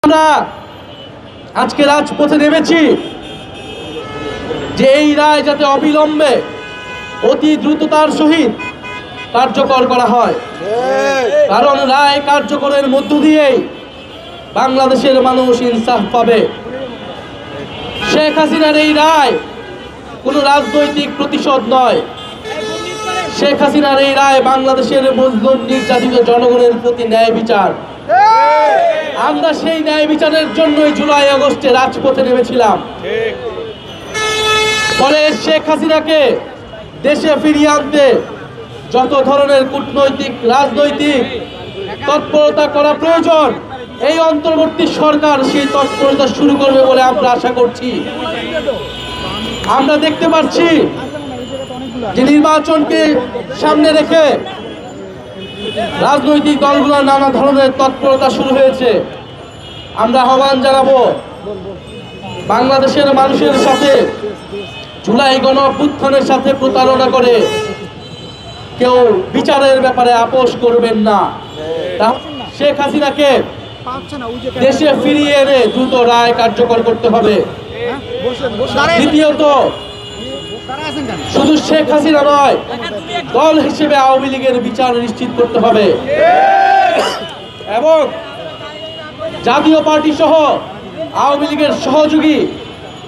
আমরা আজকে রাজপথে নেমেছি যে এই রায় যাতে অবিলম্বে অতি দ্রুততার সহিত কার্যকর করা হয়, কারণ রায় কার্যকরের মধ্য দিয়েই বাংলাদেশের মানুষ ইনসাফ পাবে। শেখ হাসিনার এই রায় কোনো রাজনৈতিক প্রতিশোধ নয়। শেখ হাসিনার এই রায় বাংলাদেশের মজলুম নির্যাতিত জনগণের প্রতি ন্যায় বিচার। আমরা সেই ন্যায় বিচারের জন্যই জুলাই আগস্টে রাজপথে নেমেছিলাম। ফলে শেখ হাসিনাকে দেশে ফিরিয়ে আনতে যত ধরনের কূটনৈতিক রাজনৈতিক তৎপরতা করা প্রয়োজন, এই অন্তর্বর্তী সরকার সেই তৎপরতা শুরু করবে বলে আমরা আশা করছি। আমরা দেখতে পাচ্ছি যে নির্বাচনকে সামনে রেখে রাজনৈতিক দলগুলোর নানা ধরনের তৎপরতা শুরু হয়েছে। আমরা আহ্বান জানাবো বাংলাদেশের মানুষের সাথে জুলাই গণঅভ্যুত্থানের সাথে প্রতারণা করে কেউ বিচারের ব্যাপারে আপোষ করবেন না। শেখ হাসিনাকে দেশে ফিরিয়ে এনে দ্রুত রায় কার্যকর করতে হবে। দ্বিতীয়ত, শুধু শেখ হাসিনা নয়, দল হিসেবে আওয়ামী লীগের বিচার নিশ্চিত করতে হবে এবং জাতীয় পার্টি সহ আওয়ামী লীগের সহযোগী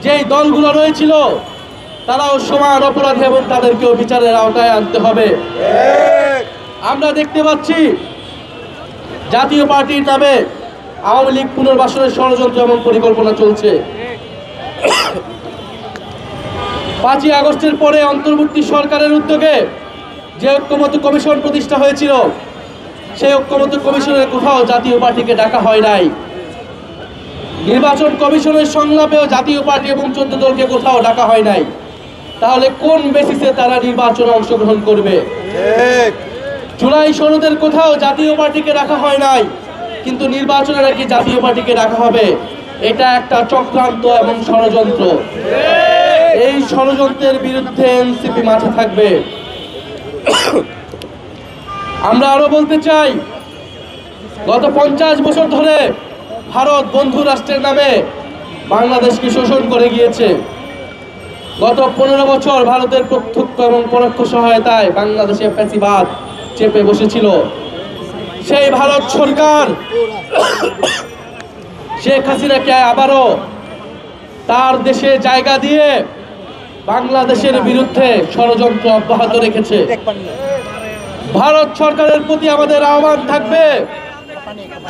যেই দলগুলো রয়েছিল তারাও সমান অপরাধী এবং তাদেরকেও বিচারের আওতায় আনতে হবে। আমরা দেখতে পাচ্ছি জাতীয় পার্টির নামে আওয়ামী লীগ পুনর্বাসনের ষড়যন্ত্র এবং পরিকল্পনা চলছে। 5ই আগস্টের পরে অন্তর্বর্তী সরকারের উদ্যোগে যে ঐক্যমত্য কমিশন প্রতিষ্ঠা হয়েছিল, সেই ঐক্যমত্য কমিশনের কোথাও জাতীয় পার্টিকে ডাকা হয় নাই। নির্বাচন কমিশনের সংলাপেও জাতীয় পার্টি এবং 14 দলকে কোথাও ডাকা হয় নাই। তাহলে কোন বেসিসে তারা নির্বাচনে অংশগ্রহণ করবে? জুলাই সনদের কোথাও জাতীয় পার্টিকে রাখা হয় নাই, কিন্তু নির্বাচনে নাকি জাতীয় পার্টিকে রাখা হবে। এটা একটা চক্রান্ত এবং ষড়যন্ত্র। এই ষড়যন্ত্রের বিরুদ্ধে এনসিপি মাঠে থাকবে। আমরা আরো বলতে চাই, গত 50 বছর ধরে ভারত বন্ধু রাষ্ট্রের নামে বাংলাদেশকে শোষণ করে গিয়েছে। গত 15 বছর ভারতের প্রত্যক্ষ এবং পরোক্ষ সহায়তায় বাংলাদেশে ফ্যাসিবাদ চেপে বসেছিল। সেই ভারত সরকার শেখ হাসিনাকে আবারও তার দেশে জায়গা দিয়ে বাংলাদেশের বিরুদ্ধে ষড়যন্ত্র অব্যাহত রেখেছে। ভারত সরকারের প্রতি আমাদের আহ্বান থাকবে,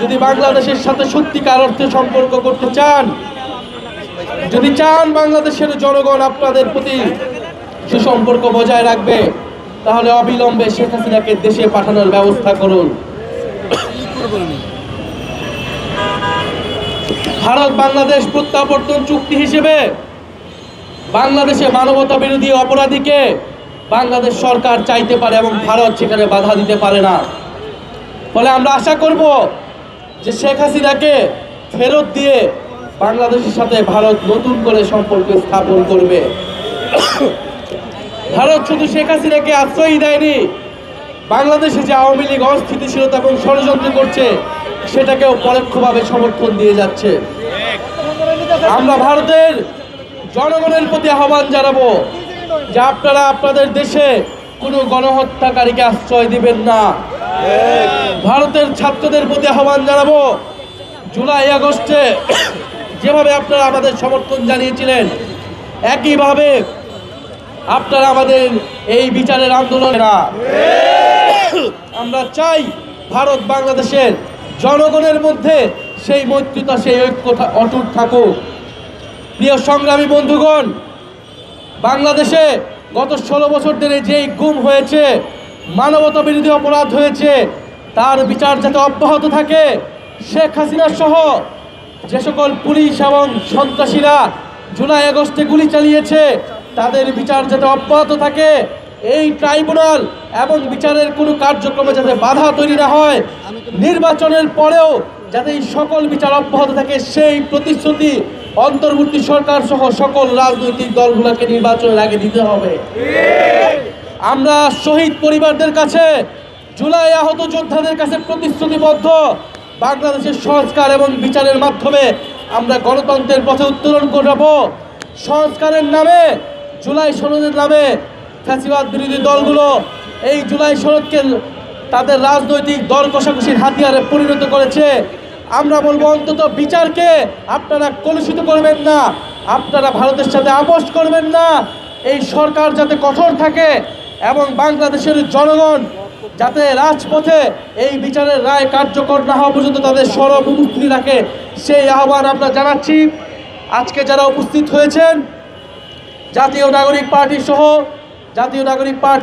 যদি বাংলাদেশের সাথে সত্যিকার অর্থে সম্পর্ক করতে চান, যদি চান বাংলাদেশের জনগণ আপনাদের প্রতি সুসম্পর্ক বজায় রাখবে, তাহলে অবিলম্বে শেখ হাসিনাকে দেশে পাঠানোর ব্যবস্থা করুন। ভারত বাংলাদেশ প্রত্যাবর্তন চুক্তি হিসেবে বাংলাদেশে মানবতা বিরোধী অপরাধীকে বাংলাদেশ সরকার চাইতে পারে এবং ভারত সেখানে বাধা দিতে পারে না। ফলে আমরা আশা করব যে শেখ হাসিনাকে ফেরত দিয়ে বাংলাদেশের সাথে ভারত নতুন করে সম্পর্ক স্থাপন করবে। ভারত শুধু শেখ হাসিনাকে আশ্রয় দেয়নি, বাংলাদেশে যে আওয়ামী লীগ অস্থিতিশীলতা এবং ষড়যন্ত্র করছে সেটাকেও পরোক্ষভাবে সমর্থন দিয়ে যাচ্ছে। আমরা ভারতের জনগণের প্রতি আহ্বান জানাবো যে আপনারা আপনাদের দেশে কোনো গণহত্যাকারীকে আশ্রয় দিবেন না। ভারতের ছাত্রদের প্রতি আহ্বান জানাবো, জুলাই আগস্টে যেভাবে আপনারা আমাদের সমর্থন জানিয়েছিলেন, একইভাবে আপনারা আমাদের এই বিচারের আন্দোলনেরা আমরা চাই ভারত বাংলাদেশের জনগণের মধ্যে সেই মৈত্রীতা, সেই ঐক্যতা অটুট থাকুক। প্রিয় সংগ্রামী বন্ধুগণ, বাংলাদেশে গত 16 বছর ধরে যেই গুম হয়েছে, মানবতা বিরোধী অপরাধ হয়েছে, তার বিচার যাতে অব্যাহত থাকে। শেখ হাসিনা সহ যে সকল পুলিশ এবং সন্ত্রাসীরা জুলাই আগস্টে গুলি চালিয়েছে, তাদের বিচার যাতে অব্যাহত থাকে। এই ট্রাইব্যুনাল এবং বিচারের কোনো কার্যক্রমে যাতে বাধা তৈরি না হয়, নির্বাচনের পরেও যাতে এই সকল বিচার অব্যাহত থাকে, সেই প্রতিশ্রুতি অন্তর্বর্তী সরকার সহ সকল রাজনৈতিক দলগুলোকে নির্বাচনের আগে দিতে হবে। আমরা শহীদ পরিবারদের কাছে, জুলাই আহত যোদ্ধাদের কাছে প্রতিশ্রুতিবদ্ধ বাংলাদেশের সংস্কার এবং বিচারের মাধ্যমে আমরা গণতন্ত্রের পথে উত্তরণ ঘটাবো। সংস্কারের নামে, জুলাই সনদের নামে ফ্যাসিবাদ বিরোধী দলগুলো এই জুলাই সনদকে তাদের রাজনৈতিক দর কষাকষির হাতিয়ারে পরিণত করেছে। আমরা বলবো অন্তত বিচারকে আপনারা কলুষিত করবেন না, আপনারা ভারতের সাথে আপোষ করবেন না। এই সরকার যাতে কঠোর থাকে এবং বাংলাদেশের জনগণ যাতে রাজপথে এই বিচারের রায় কার্যকর না হওয়া পর্যন্ত তাদের সরব উপস্থিতি রাখে, সেই আহ্বান আমরা জানাচ্ছি। আজকে যারা উপস্থিত হয়েছেন জাতীয় নাগরিক পার্টি সহ জাতীয় নাগরিক পার্টি